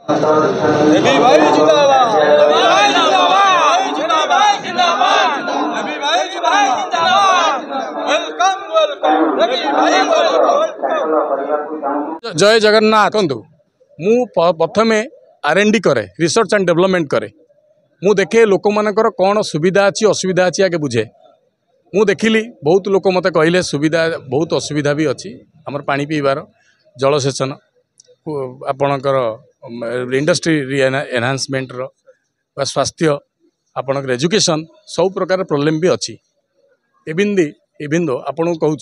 नबी भाई जिंदाबाद, नबी भाई जिंदाबाद, जिंदाबाद जिंदाबाद, नबी भाई जिंदाबाद, वेलकम वेलकम, नबी भाई वेलकम। जय जगन्नाथ। कहतु मु प्रथमे R&D करे, रिसर्च एंड डेवलपमेंट करे। मु देखे लोक मानकर कौन सुविधा अच्छी असुविधा अच्छी आगे बुझे। मु देखिली बहुत लोक मत कहले सुविधा बहुत असुविधा भी अच्छी। आमर पानी पीबार जलसेचन आपणकर इंडस्ट्री एनहांसमेंट स्वास्थ्य आपणकर एजुकेशन सब प्रकार प्रॉब्लम भी अच्छी। इविन दो आपन कहूँ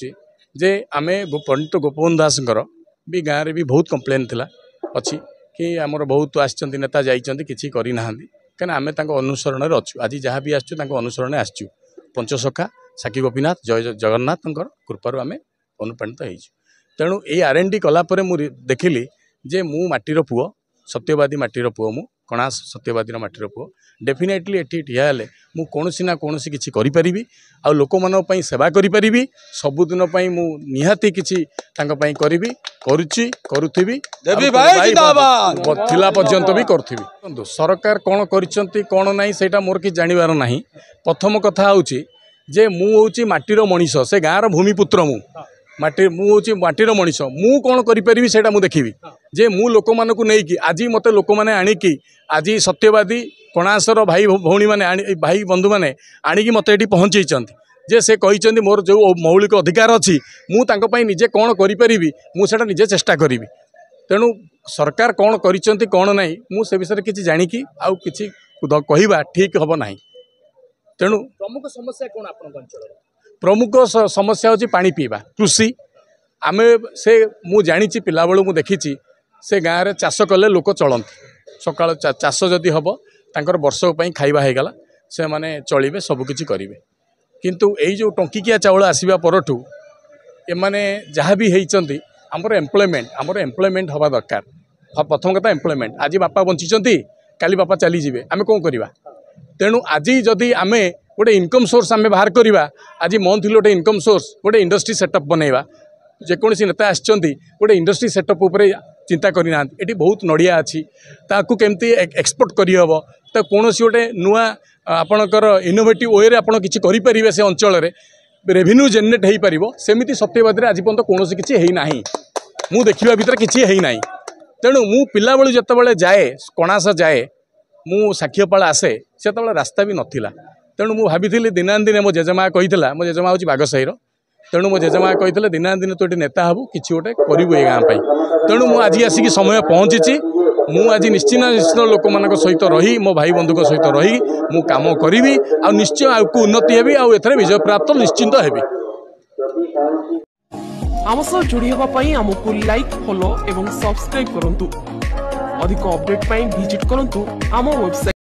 जे आमे पंडित गोपबंधु दासंकर भी गाँव में भी बहुत कंप्लेन थिला अच्छी कि आमर बहुत आसचंती नेता जाइचंती किछि करि नाहांती कहीं आमे तांको अनुसरण रे अच्छु। आज जहाँ भी आसचु तांको अनुसरण आसचु। पंचसखा साक्षी गोपीनाथ जय जगन्नाथ कृपार आमे अनुप्राणित होइछु। तेणु ये R&D कलापर मुझे देखिली जे मु माटीर पुओ सत्यवादी माटीर पुओ मु कणास सत्यवादी माटीर पुओ डेफिनेटली एठी ठिया हेले मु कोनोसी ना कोनोसी किछि करि परिबी आ लोक मानन पई सेवा करि परिबी। सबुदिन पई मु निहाती किछि तांको पई करिबी करूची करूथिबी। नबी भाई जिंदाबाद थिला पर्यंत भी करथिबी। सरकार कोन करिसंती कोन नाही सेटा मोर कि जानिबार नाही। प्रथम कथा होउची जे मु होउची माटीर मनीष से गाँर भूमिपुत्र मु माटी मुझे माटीर मनीष मु कौन करी से देखी जे मु लोक मानक नहीं आज मत लोक मैंने आणिकी आज सत्यवादी कणासर भाई भौणी मैंने भाई बंधु मैंने आणिकी मत ये पहुँचे जे से कहते मोर जो मौलिक अधिकार अच्छी मुझे निजे कौन करी मुझे निजे चेष्टा करी। तेणु सरकार कौन करिसंती कौन नहीं मुझे विषय किसी जाणिकी आउ किसी कहवा ठीक हम ना। तेणु प्रमुख समस्या कौन आपन अंचल? प्रमुख समस्या होची पानी पीवा कृषि। आमे से मु जानी पिला बेलू मु देखी से गाँव में चाष कले लोक चलती सका चाष जदि हम तांकर वर्ष खाइबा हो गला से माने चलिबे सबकिछि करिवे। किंतु एई जो टंकिकिया चाउल आसीबा परठू एमाने जहाँ भी होइचंती आमर एम्प्लॉयमेंट हवा दरकार। प्रथम कथा एम्प्लॉयमेंट। आज बापा बंचिचंती काली बापा चली जिवे आमे कोन करिबा। तेणु आज जदि आमे गोटे इनकम सोर्स आमे बाहर करवा आज मंथली गोटे इनकम सोर्स गोटे इंडस्ट्री सेटअप बनैबा जेकोसी नेता आसचंती गोटे इंडस्ट्री सेटअप उपरे चिंता करना। ये बहुत नड़िया अच्छी ताकू केमती एक्सपोर्ट करहब तो कौन गोटे नुआ आपणकर इनोवेटिव वे आप किसी करें से अंचल रेवेन्यू जेनेट हो पार सेमती सत्यवादी आज पर्यटन कौन किसी है ना मु देखा भितर किसी है ना। तेणु मु पिला बेलू जिते जाए कणास जाए मु साक्षीपाल आसे से रास्ता भी नथिला। तेणु मु भाभी दिना दिने मो जेजेमा कही मो जेजेमा हूँ बागसाईर। तेणु मो जेजेमा कही दिना दिन तू ये नेता हबू कि गोटे करू ये गाँव। तेणु मु आज आसिक समय पहुँची मु आज निश्चित लोक मान सहित रही मो भाई बंधु सहित रही मु काम करी आ निश्चय आगे उन्नति हेबी आ एथरे विजय प्राप्त निश्चिंत हेबी। आम सह जोड़ी होगा पाई आमको लाइक फॉलो एवं सब्सक्राइब करंतु। अधिक अपडेट पाई विजिट करंतु आम वेबसाइट।